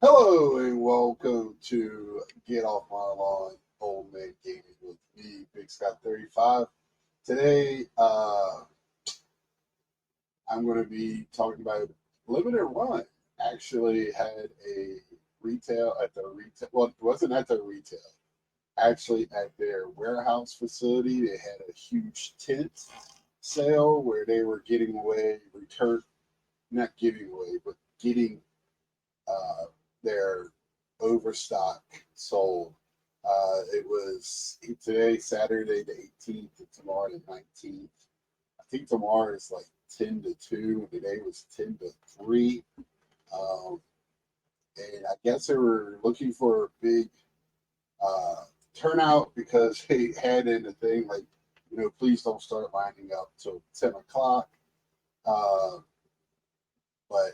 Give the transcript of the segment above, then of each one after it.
Hello and welcome to Get Off My Lawn, Old Man Gaming with me, Big Scott 35. Today, I'm going to be talking about Limited Run. Actually, had a retail at the retail. Well, it wasn't at the retail. Actually, at their warehouse facility, they had a huge tent sale where they were getting away, not giving away, but getting uh, their overstock sold. It was today, Saturday the 18th, and tomorrow the 19th. I think tomorrow is like 10 to 2, and today was 10 to 3. Um, and I guess they were looking for a big uh, turnout because they had in the thing like, please don't start lining up till 10 o'clock. Uh, but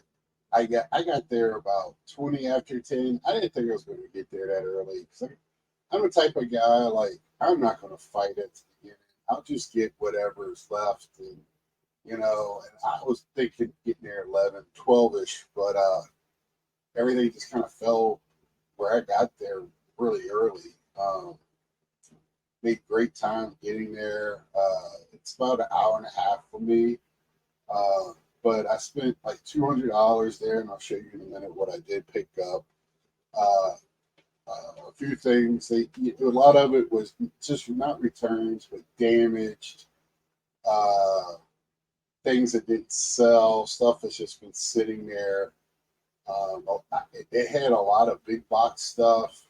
I got there about 20 after 10. I didn't think I was going to get there that early because I'm the type of guy like I'm not going to fight at the beginning. I'll just get whatever's left, and I was thinking getting there 11, 12 ish, but everything just kind of fell where I got there really early. Made great time getting there. It's about an hour and a half for me. Uh, but I spent like $200 there, and I'll show you in a minute what I did pick up. Uh, a few things. A lot of it was just not returns, but damaged uh, things that didn't sell. Stuff that's just been sitting there. It had a lot of big box stuff,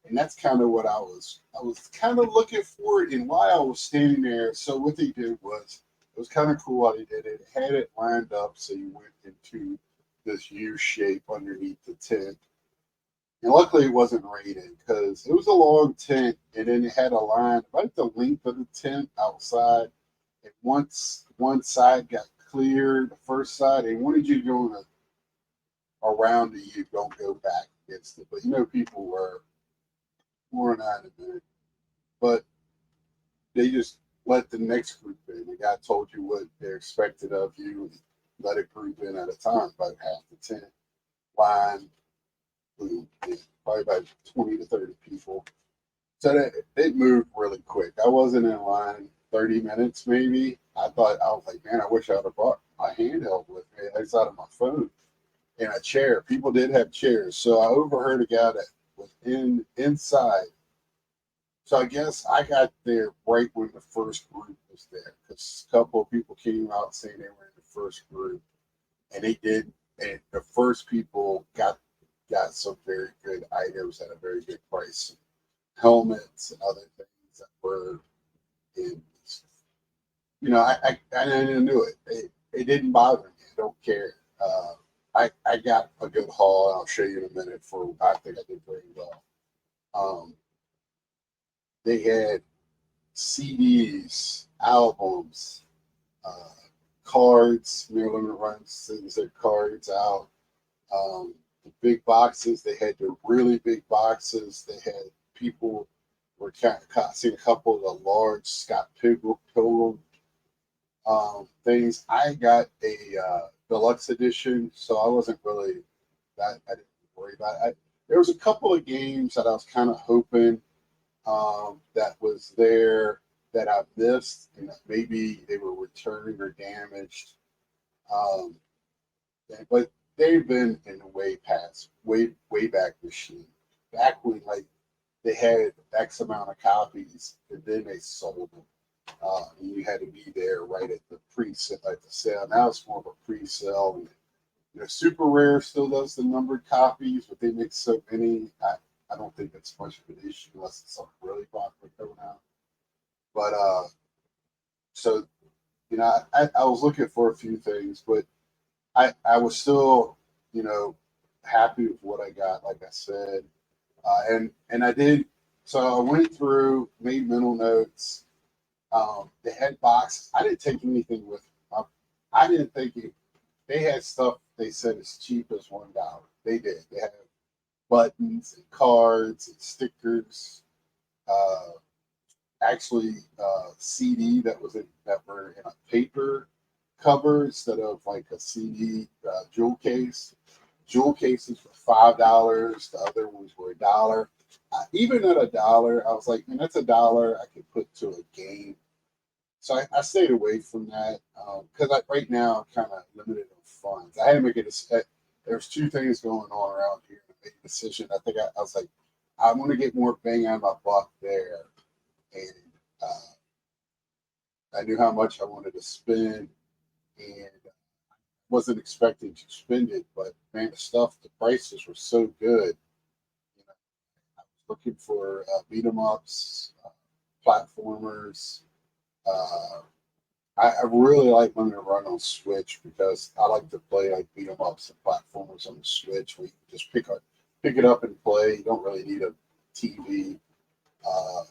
and that's kind of what I was kind of looking for it, and why I was standing there. So what they did was it was kind of cool how they did it. It had it lined up so you went into this U shape underneath the tent. And luckily, it wasn't raining because it was a long tent, and then it had a line right the length of the tent outside. And once one side got clear, the first side, they wanted you going around the U, don't go back against it. But people were more than that in it. But they just let the next group in. The guy told you what they're expected of you, and let a group in at a time, about half the tent line, yeah, probably about 20 to 30 people. So that it moved really quick. I wasn't in line 30 minutes maybe. I was like, man, I wish I would have brought my handheld with me outside of my phone and a chair. People did have chairs. So I overheard a guy that was inside. So I guess I got there right when the first group was there because a couple of people came out saying they were in the first group, and they did. And the first people got some very good items at a very good price, helmets and other things that were in. I didn't do it. It didn't bother me. I don't care. I got a good haul, and I'll show you in a minute. For I think I did very well. Um, they had CDs, albums, uh, cards, Maryland runs sends their cards out. The big boxes, they had the really big boxes. They had people were seeing a couple of the large Scott Pilgrim things. I got a deluxe edition, so I wasn't really that. I didn't worry about it. There was a couple of games that I was kind of hoping that was there that I missed, and that maybe they were returned or damaged. Um, but they've been in the way past, way back machine. Back when like they had X amount of copies, and then they sold them. And you had to be there right at the at the sale. Now it's more of a pre-sale. And, Super Rare still does the numbered copies, but they make so many. I don't think that's much of an issue unless it's something really popular coming out. But so I was looking for a few things, but I was still you know happy with what I got. Like I said, and I did. So I went through, made mental notes. The head box. I didn't take anything with me. I didn't think they had stuff they said as cheap as $1. They did. They had buttons and cards and stickers. Uh, actually, CD that were in a paper cover instead of like a CD jewel case. Jewel cases were $5. The other ones were $1. Even at $1, I was like, man, that's $1 I could put to a game. So I stayed away from that because right now I'm kind of limited on funds. I had to make a decision. There's two things going on around here. I made a decision. I think I was like, I want to get more bang out of my buck there, and I knew how much I wanted to spend, and wasn't expecting to spend it. But man, the prices were so good. You know, I was looking for beat 'em ups, platformers. Uh, I really like Limited Run on Switch because I like to play like beat 'em ups and platformers on the Switch where you can just pick it up and play. You don't really need a TV. Uh,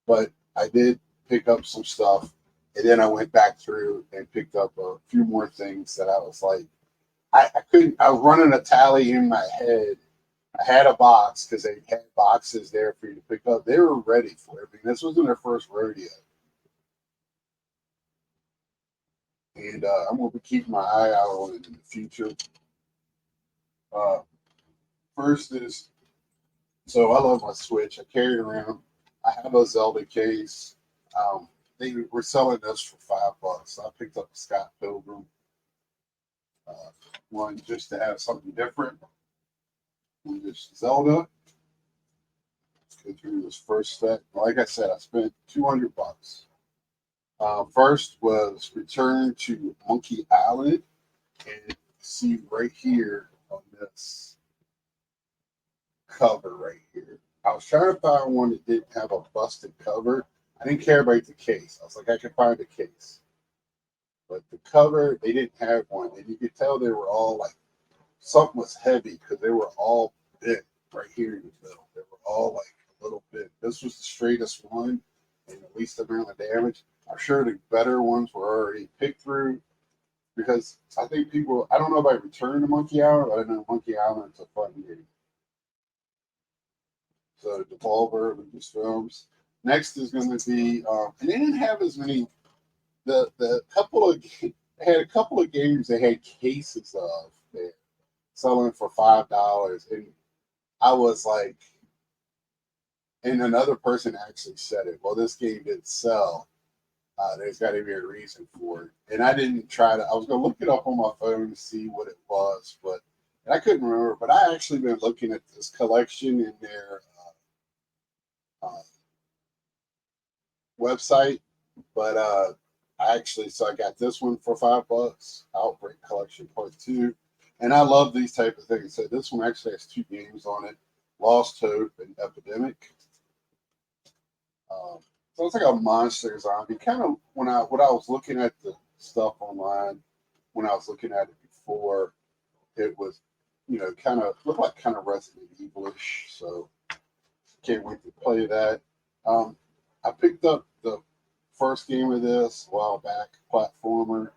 but I did pick up some stuff, and then I went back through and picked up a few more things that I was like, I couldn't. I was running a tally in my head. I had a box because they had boxes there for you to pick up. They were ready for it. I mean, this wasn't their first rodeo, and I'm going to be keeping my eye out on it in the future. Uh, First is so I love my Switch. I carry it around. I have a Zelda case. They were selling this for $5. So I picked up a Scott Pilgrim uh, one just to have something different. And this Zelda. Let's go through this first set. Like I said, I spent $200. First was Return to Monkey Island, and see right here on this cover right here. I was trying to find one that didn't have a busted cover. I didn't care about the case. I was like, I could find a case. But the cover, they didn't have one. And you could tell they were all like, something was heavy because they were all bent right here in the middle. They were all like a little bit. This was the straightest one and the least amount of damage. I'm sure the better ones were already picked through because I think people, I don't know if I Return to Monkey Island, but I know Monkey Island's a fun game. So Devolver, Lucasfilms. Next is going to be, and they didn't have as many. The couple of they had a couple of games they had cases of there selling for $5, and I was like, and another person actually said it. Well, this game didn't sell. There's got to be a reason for it, and I didn't try to. I was going to look it up on my phone to see what it was, but and I couldn't remember. But I actually been looking at this collection in their uh, website, but I got this one for $5, Outbreak Collection Part 2, and I love these type of things. So this one actually has two games on it, Lost Hope and Epidemic. So it's like a monster zombie. Kind of when I was looking at the stuff online, when I was looking at it before, it was, kind of looked like kind of Resident Evil-ish. So can't wait to play that. I picked up the first game of this a while back, platformer,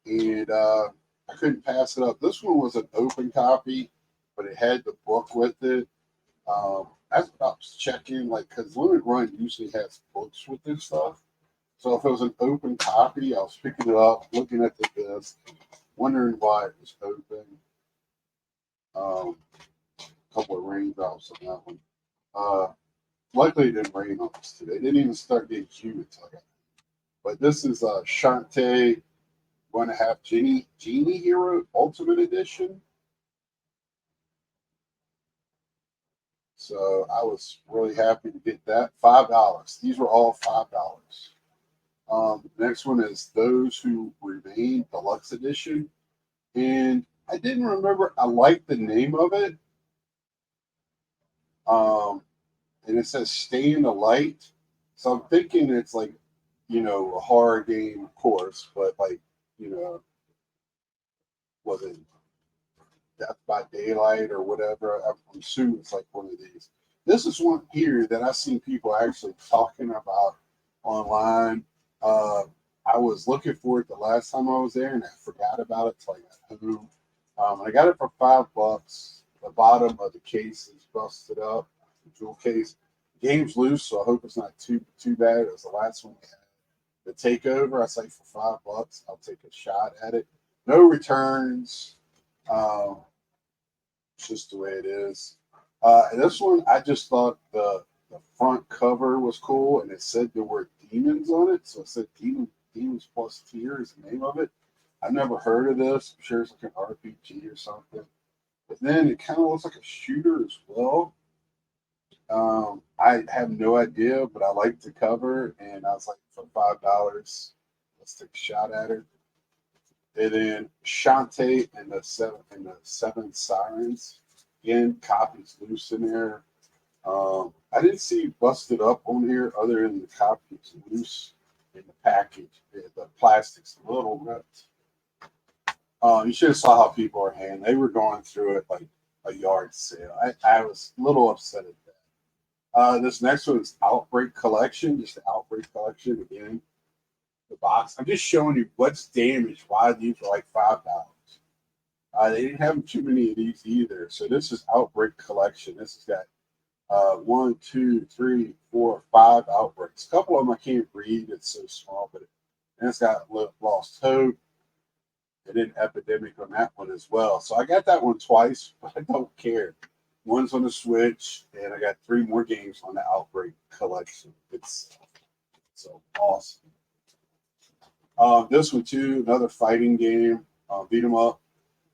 and I couldn't pass it up. This one was an open copy, but it had the book with it. That's what I was checking, like, because Limited Run usually has books with this stuff. So if it was an open copy, I was picking it up, looking at the disc, wondering why it was open. A couple of raindrops on that one. Luckily, it didn't rain on us today. It didn't even start getting humid until I got. But this is Shantae 1.5 Genie Hero Ultimate Edition. So I was really happy to get that. $5. These were all $5. Next one is Those Who Remain Deluxe Edition. And I didn't remember, I like the name of it. And it says Stay in the Light. So I'm thinking it's like, a horror game, of course, but like, was it Death by Daylight or whatever? I'm assuming it's like one of these. This is one here that I've seen people actually talking about online. I was looking for it the last time I was there, and I forgot about it till I got home. I got it for $5. The bottom of the case is busted up, the jewel case. The game's loose, so I hope it's not too bad. It was the last one we had. The Takeover, I say for $5, I'll take a shot at it. No returns. Um, it's just the way it is. And this one, I just thought the front cover was cool, and it said there were demons on it. So it said Demons Plus Tier is the name of it. I've never heard of this. I'm sure it's like an RPG or something. But then it kind of looks like a shooter as well. I have no idea, but I liked the cover, and I was like, for $5, let's take a shot at it. And then Shantae and the Seven Sirens. Again, copies loose in there. I didn't see busted up on here other than the copies loose in the package. The plastic's a little ripped. You should have saw how people are handling. They were going through it like a yard sale. I was a little upset at that. This next one is Outbreak Collection, just the Outbreak Collection again. The box. I'm just showing you what's damaged. Why these are like $5. They didn't have too many of these either. So this is Outbreak Collection. This has got one, two, three, four, five outbreaks. A couple of them I can't read. It's so small, but and it's got Lost Hope and then Epidemic on that one as well. So I got that one twice, but I don't care. One's on the Switch, and I got three more games on the Outbreak Collection. It's so awesome. This one too, another fighting game, beat 'em up.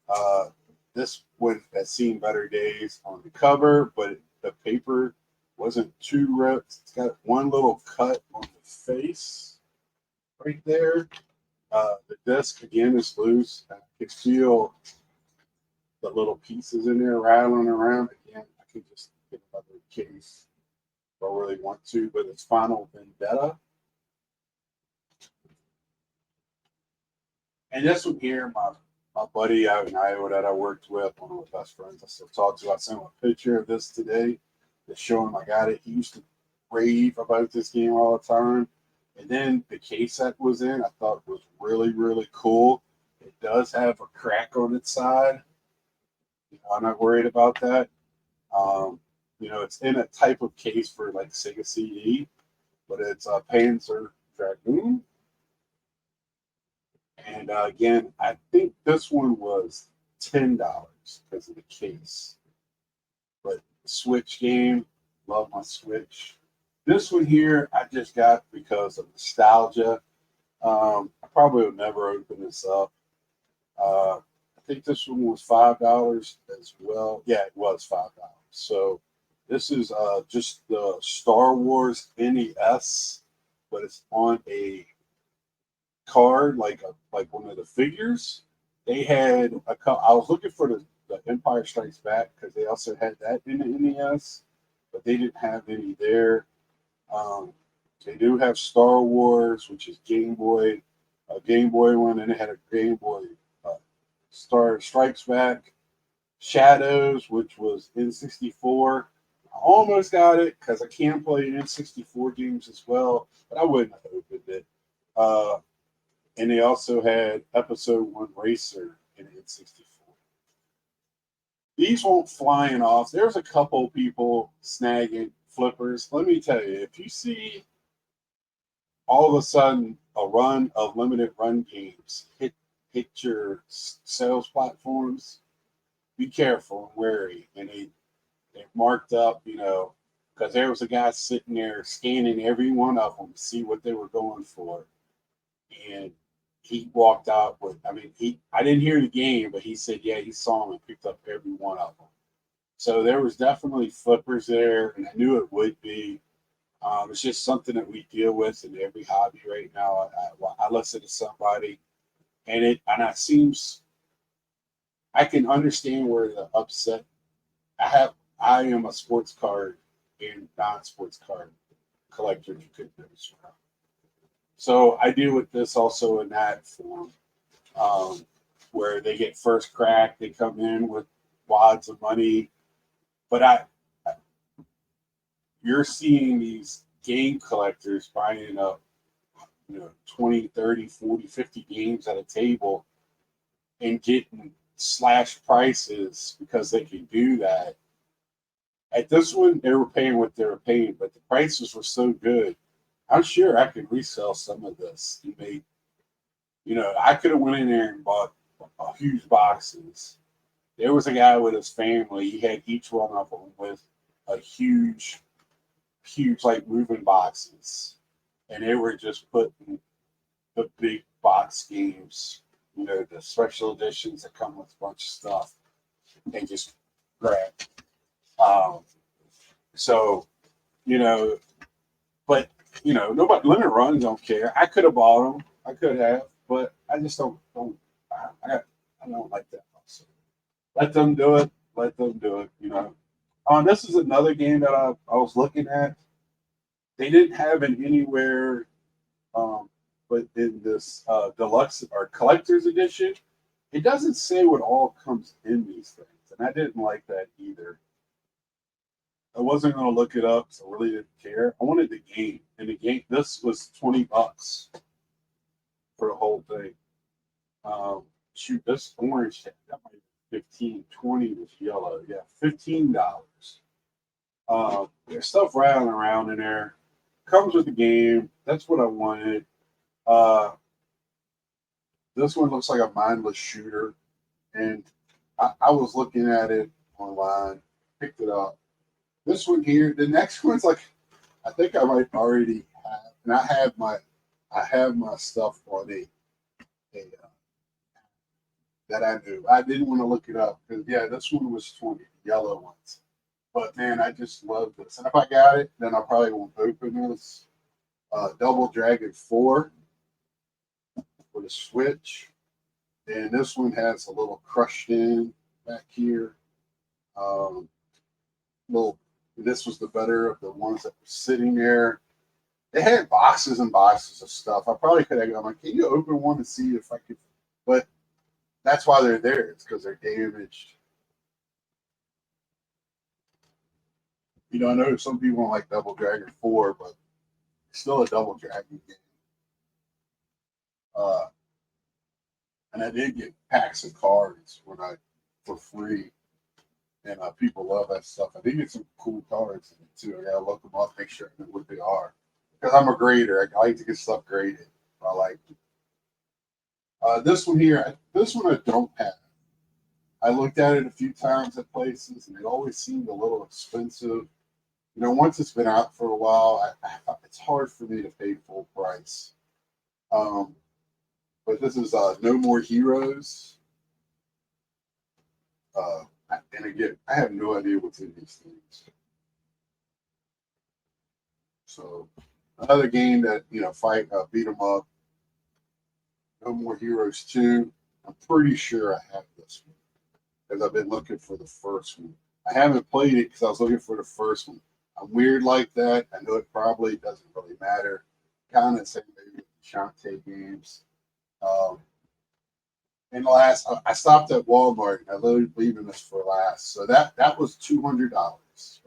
Uh, this one has seen better days on the cover, but the paper wasn't too ripped. It's got one little cut on the face right there. The disc again is loose. I can feel the little pieces in there rattling around. Again, I could just get another case if I really want to, but it's Final Vendetta. And this one here, my buddy out in Iowa that I worked with, one of my best friends I still talk to, I sent him a picture of this today to show him I got it. He used to rave about this game all the time. And then the case that was in, I thought was really, really cool. It does have a crack on its side. I'm not worried about that. It's in a type of case for like Sega CD, but it's a Panzer Dragoon. And again, I think this one was $10 because of the case. But Switch game, love my Switch. This one here, I just got because of nostalgia. I probably would never open this up. I think this one was $5 as well. Yeah, it was $5. So this is just the Star Wars NES, but it's on a card like one of the figures. They had a I was looking for the Empire Strikes Back because they also had that in the NES, but they didn't have any there. Um, they do have Star Wars, which is a Game Boy one, and it had a Game Boy Star Strikes Back, Shadows, which was N64. I almost got it because I can play N64 games as well, but I wouldn't have opened it. Uh, and they also had Episode 1 Racer in N64. These won't flying off. There's a couple people snagging flippers. Let me tell you, if you see all of a sudden a run of limited run games hit your sales platforms, be careful and wary. And they marked up, because there was a guy sitting there scanning every one of them to see what they were going for. And he walked out with, I didn't hear the game, but he said, yeah, he saw him and picked up every one of them. So there was definitely flippers there, and I knew it would be. It's just something that we deal with in every hobby right now. I listen to somebody, and it seems I can understand where the upset. I am a sports card and non-sports card collector. You could notice. So I deal with this also in that form, where they get first crack, they come in with wads of money, but you're seeing these game collectors buying up, 20, 30, 40, 50 games at a table and getting slash prices because they can do that. At this one, they were paying what they were paying, but the prices were so good. I'm sure I could resell some of this and make, I could have went in there and bought huge boxes There was a guy with his family. He had each one of them with a huge like moving boxes, and they were just putting the big box games, the special editions that come with a bunch of stuff, and just grab. Um, so you know, but nobody limit runs don't care. I could have bought them. I could have, but I just don't. I don't like that. So let them do it. Let them do it. This is another game that I was looking at. They didn't have it anywhere, but in this deluxe or collector's edition, it doesn't say what all comes in these things, and I didn't like that either. I wasn't going to look it up, so I really didn't care. I wanted the game, and the game. This was $20 for the whole thing. Shoot, this orange that might be 15, 20 was yellow. Yeah, $15. There's stuff rattling around in there. Comes with the game. That's what I wanted. Uh, this one looks like a mindless shooter, and I was looking at it online, picked it up. This one here, the next one's like, I think I might already have, and I have my stuff on a that I knew. I didn't want to look it up because yeah, this one was 20 yellow ones. But man, I just love this. And if I got it, then I probably won't open this. Double Dragon 4 for the Switch. And this one has a little crushed in back here. Um, little. This was the better of the ones that were sitting there. They had boxes and boxes of stuff. I probably could have gone like, can you open one and see if I could? But that's why they're there. It's because they're damaged. I know some people don't like Double Dragon 4, but it's still a Double Dragon game. Uh, and I did get packs of cards for free, and people love that stuff. I did get some cool cards in it too. I gotta look them up, make sure I know what they are, because I'm a grader. I like to get stuff graded. I like it. This one here, this one I don't have. I looked at it a few times at places, and it always seemed a little expensive. Once it's been out for a while, it's hard for me to pay full price. But this is No More Heroes. And again, I have no idea what's in these things. So another game that fight beat 'em up. No More Heroes 2. I'm pretty sure I have this one because I've been looking for the first one. I haven't played it because I was looking for the first one. I'm weird like that. I know it probably doesn't really matter. Kind of same maybe with the Shantae games. And last, I stopped at Walmart. And I literally leaving this for last. So that was $200.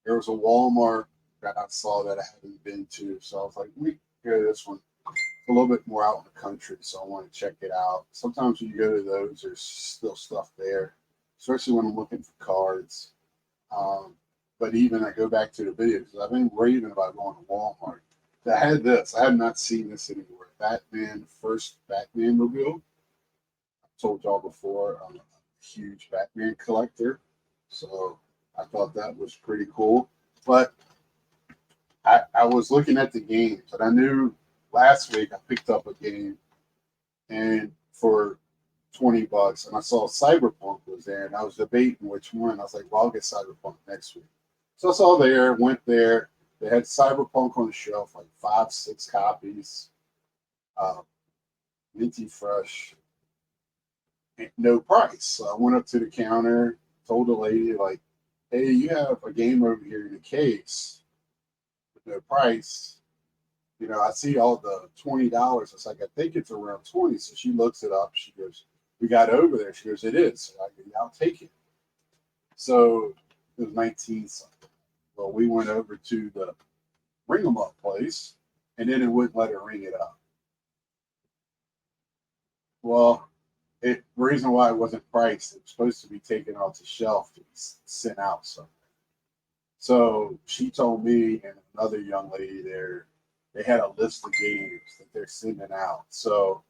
There was a Walmart that I saw that I hadn't been to. So I was like, let me go to this one. It's a little bit more out in the country, so I want to check it out. Sometimes when you go to those, there's still stuff there, especially when I'm looking for cards. But even I go back to the video because I've been raving about going to Walmart. I had this. I have not seen this anywhere. Batman, first Batman mobile. I told y'all before, I'm a huge Batman collector, so I thought that was pretty cool. But I was looking at the games, and I knew last week I picked up a game and for $20, and I saw Cyberpunk was there, and I was debating which one. I was like, well, I'll get Cyberpunk next week. So I saw there, went there. They had Cyberpunk on the shelf, like 5, 6 copies, minty fresh, no price. So I went up to the counter, told the lady, like, hey, you have a game over here in the case with no price. I see all the $20. It's like, I think it's around 20. So she looks it up. She goes, we got over there. She goes, it is. So I go, yeah, I'll take it. So it was 19 something. Well, we went over to the ring 'em up place, and then it wouldn't let her ring it up. Well, the reason why it wasn't priced, it was supposed to be taken off the shelf to be sent out somewhere. So she told me and another young lady there, they had a list of games that they're sending out. So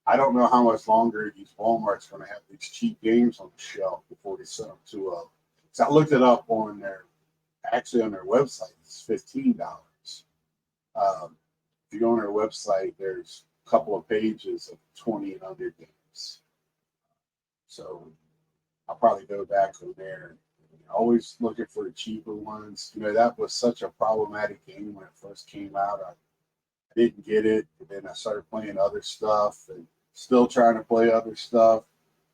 I don't know how much longer these Walmart's going to have these cheap games on the shelf before they send them to. So I looked it up on their website. It's $15. If you go on their website, there's a couple of pages of 20 and under games. So I'll probably go back from there. Always looking for the cheaper ones. That was such a problematic game when it first came out. I didn't get it, and then I started playing other stuff and still trying to play other stuff.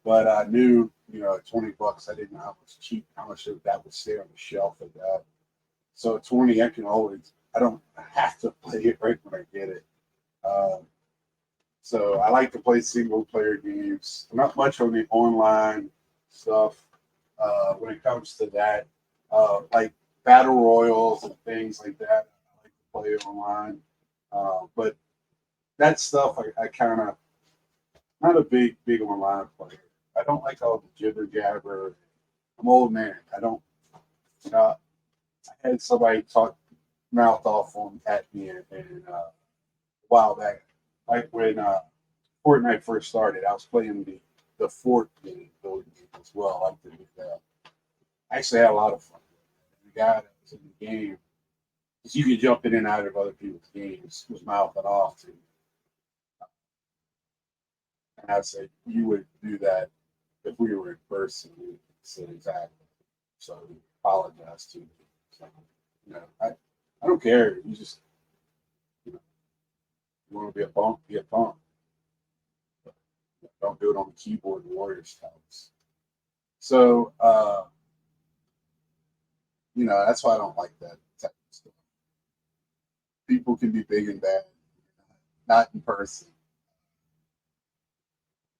But I knew, at $20, I didn't know how much of that would stay on the shelf at that. So at 20, I don't have to play it right when I get it. So I like to play single player games. I'm not much on the online stuff when it comes to that, like battle royals and things like that. I like to play online, but that stuff I kind of not a big online player. I don't like all the jibber jabber. I'm old man. I don't. I had somebody talk mouth off on at me a while back, like when Fortnite first started. I was playing the Fort game, building game as well. I like to do that. I actually had a lot of fun. The guy that was in the game, because you could jump in and out of other people's games, was mouthing off to me. And I said, you would do that if we were in person. We said exactly. So he apologized to me. So, I don't care. You just, you want to be a punk, be a punk. But don't do it on the keyboard Warriors house. So, that's why I don't like that type of stuff. People can be big and bad, not in person.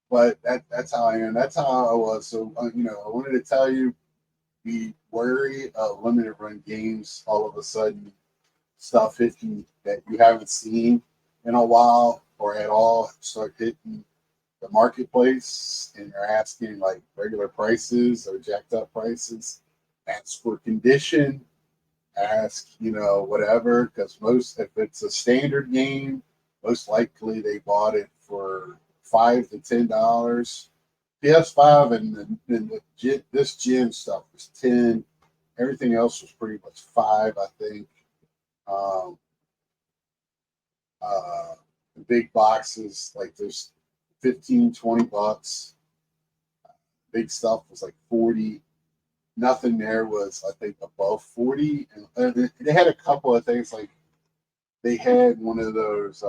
But that's how I am. That's how I was. So, I wanted to tell you, be wary of limited run games. All of a sudden, stuff hitting that you haven't seen in a while or at all start hitting the marketplace, and you're asking like regular prices or jacked up prices. Ask for condition. Ask, whatever, because if it's a standard game, most likely they bought it for $5 to $10. PS5 and this gym stuff was 10. Everything else was pretty much 5, I think. Um, the big boxes, like there's 15, $20. Big stuff was like 40. Nothing there was, I think, above 40. And they had a couple of things, like they had one of those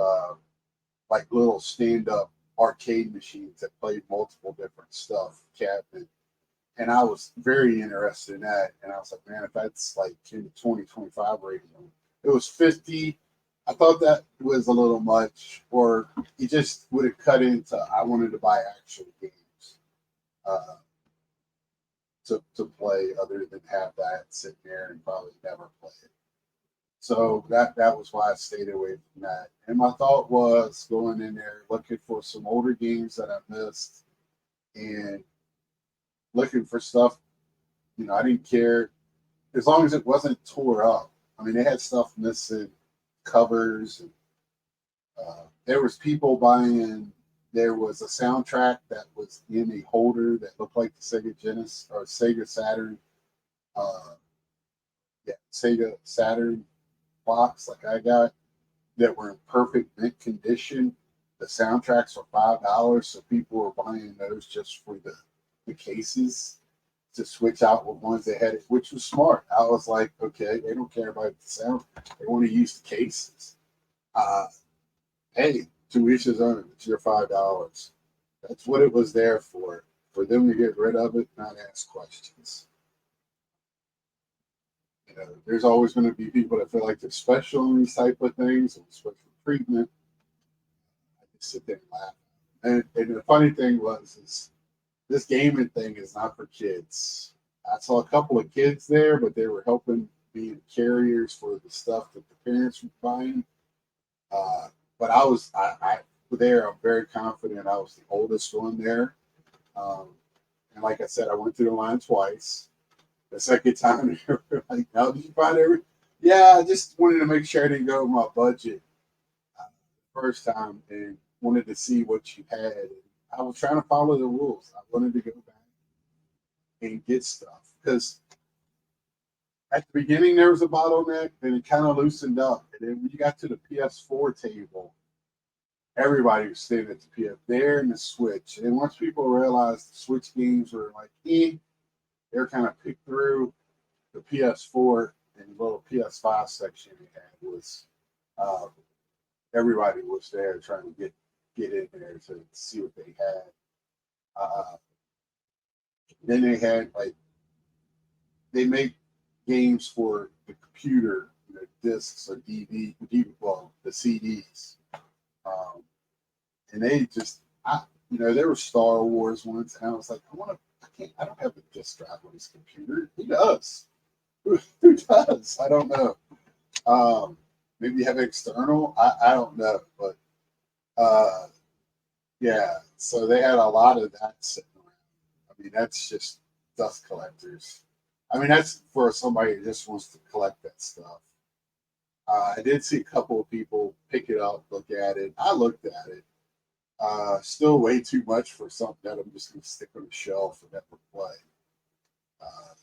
like little stand-up arcade machines that played multiple different stuff, cabinet. And I was very interested in that. And I was like, man, if that's like in the 2025 rating, it was 50. I thought that was a little much, or he just would have cut into I wanted to buy actual games uh, to play other than have that sitting there and probably never play it. So that was why I stayed away from that. And my thought was going in there looking for some older games that I missed and looking for stuff. I didn't care as long as it wasn't tore up. I mean, they had stuff missing, covers. And, there was people buying. There was a soundtrack that was in a holder that looked like the Sega Genesis or Sega Saturn. Uh, yeah, Sega Saturn box like I got that were in perfect mint condition. The soundtracks were $5, so people were buying those just for the cases to switch out with ones they had, which was smart. I was like, okay, they don't care about the sound; they want to use the cases. Uh, hey, to each his own. It's your $5. That's what it was there for them to get rid of it, not ask questions. There's always going to be people that feel like they're special in these type of things and special treatment. I just sit there and laugh. And the funny thing is this gaming thing is not for kids. I saw a couple of kids there, but they were helping being carriers for the stuff that the parents were buying. But I there. I'm very confident I was the oldest one there. Um, and like I said, I went through the line twice. The second time, they were like, "How did you find every?" Yeah, I just wanted to make sure I didn't go over my budget first time, and wanted to see what you had. I was trying to follow the rules. I wanted to go back and get stuff because at the beginning there was a bottleneck, then it kind of loosened up, and then when you got to the PS4 table, everybody was standing at the PS there and the Switch. And once people realized the Switch games were like, they're kind of picked through the PS4 and the little PS5 section they had was uh, everybody was there trying to get in there to see what they had. Uh, then they had like they make games for the computer, discs or well, the CDs, um, and they just, there were Star Wars ones, and I was like, I don't have a disk drive on this computer. Who does? Who does? I don't know. Maybe you have external. I don't know, but yeah. So they had a lot of that sitting around. I mean, that's just dust collectors. I mean, that's for somebody who just wants to collect that stuff. I did see a couple of people pick it up, look at it. I looked at it. Still way too much for something that I'm just going to stick on the shelf and never play. Uh,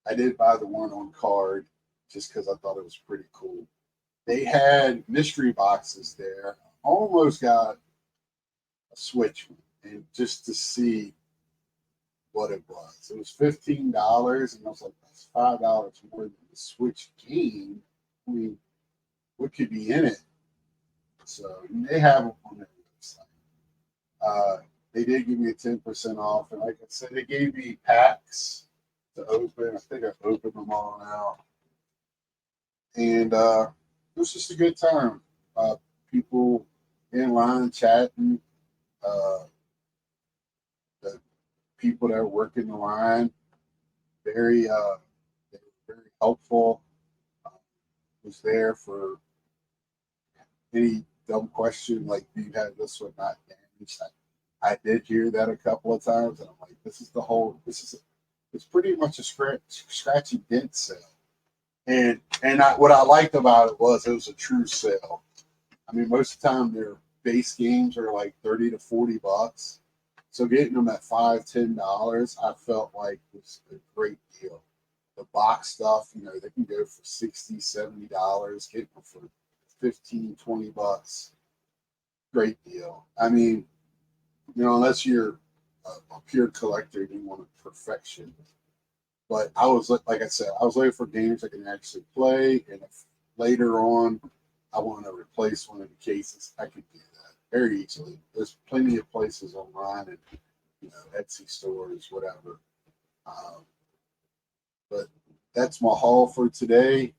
I did buy the one on card just because I thought it was pretty cool. They had mystery boxes there. Almost got a Switch one, and just to see what it was. It was $15, and I was like, that's $5 more than the Switch game. I mean, what could be in it? So they have them on their website. They did give me a 10% off, and like I said, they gave me packs to open. I think I've opened them all now, and it was just a good time. People in line chatting, uh, the people that work in the line, very, they were very helpful. Was there for any dumb question like, "Do you have this one not damaged?" I did hear that a couple of times, and I'm like, it's pretty much a scratchy dent sale. What I liked about it was a true sale. I mean, most of the time their base games are like $30 to $40. So getting them at $5, $10, I felt like was a great deal. The box stuff, they can go for $60, $70. Get them for 15, $20. Great deal. I mean, unless you're a pure collector and you want perfection. But I was, like I said, I was looking for games I can actually play, and if later on I want to replace one of the cases, I could do that very easily. There's plenty of places online and Etsy stores, whatever. But that's my haul for today.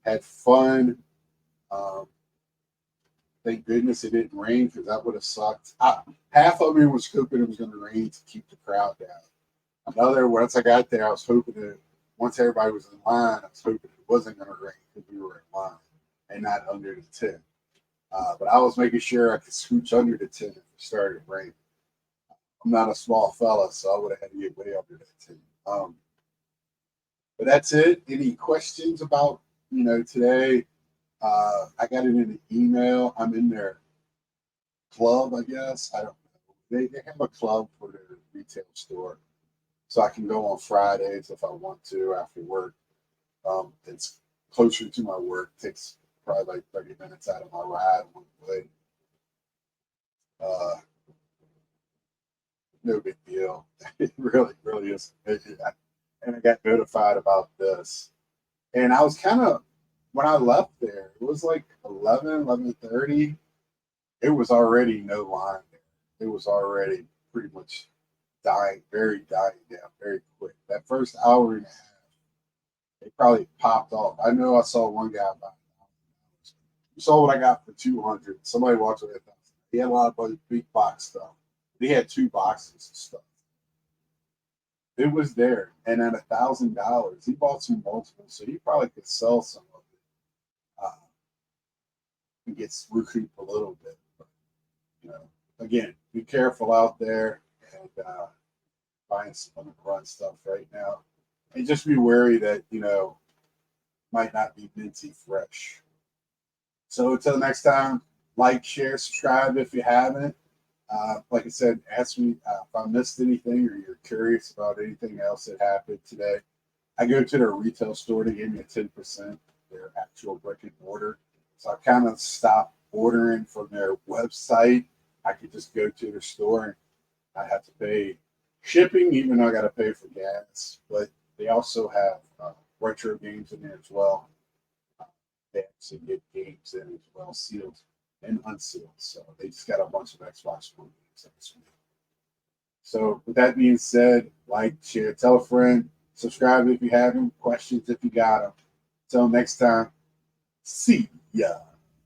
Had fun. Thank goodness it didn't rain because that would have sucked. Half of me was hoping it was going to rain to keep the crowd down. Once I got there, I was hoping that once everybody was in line, I was hoping it wasn't going to rain because we were in line and not under the tent. But I was making sure I could scooch under the tent if it started raining. I'm not a small fella, so I would have had to get way under that tent. But that's it. Any questions about today? I got it in an email. I'm in their club, I guess. I don't know. They have a club for their retail store. So I can go on Fridays if I want to after work. It's closer to my work. Takes probably like 30 minutes out of my ride one way. No big deal. It really, really is. And I got notified about this. And I was kind of, when I left there, it was like 11:30. It was already no line there. It was already pretty much dying down very quick. That first hour and a half, they probably popped off. I know I saw one guy buy $1,000. You saw what I got for 200. Somebody walked away with 1,000. He had a lot of big box stuff. He had 2 boxes of stuff. It was there, and at $1,000, he bought some multiples, so he probably could sell some of it and get recouped a little bit. But, again, be careful out there and buying some run stuff right now, and just be wary that might not be minty fresh. So until next time, Like, share, subscribe if you haven't. Like I said, ask me if I missed anything or you're curious about anything else that happened today. I go to their retail store to give me a 10% their actual brick and mortar. So I kind of stopped ordering from their website. I could just go to their store and I have to pay shipping, even though I got to pay for gas. But they also have retro games in there as well. They actually get games in as well, sealed and unsealed. So they just got a bunch of Xbox One games. So with that being said, like, share, tell a friend, subscribe if you haven't, questions if you got them. Till next time, see ya.